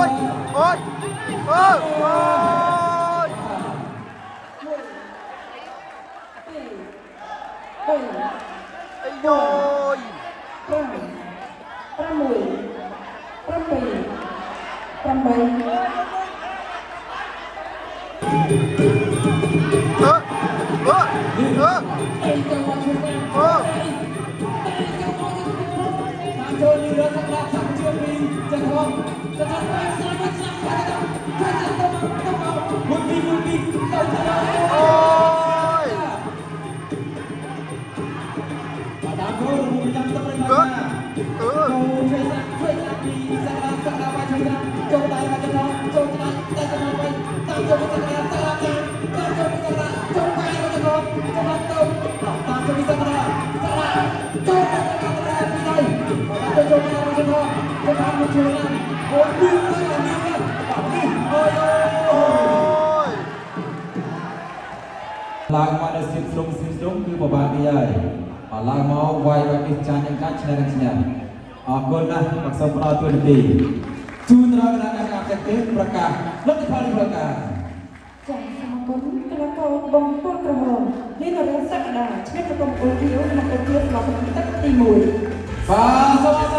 ôi ôi ôi ôi ây ôi ơ ơ ơ ôi ôiឡើងមកដល់ស្រុំគឺបបាក់នេះហើយឡើងមកវាយវាយនេះចាញ់យ៉ាងកាច់ឆ្នេះឆ្នេះអរគុណណាស់មកសូមផ្ដល់ទូនាទីជូនដល់គណៈកម្មការទាំងពីរប្រកាសលទ្ធផលប្រកាសចា៎សូមអរគុណគណៈកោបងពលក្រហមនេះនៅរឿងសក្តាឆ្នេះប្រកបអង្គាវក្នុងអង្គាវស្លបទឹកទី1បាទសូម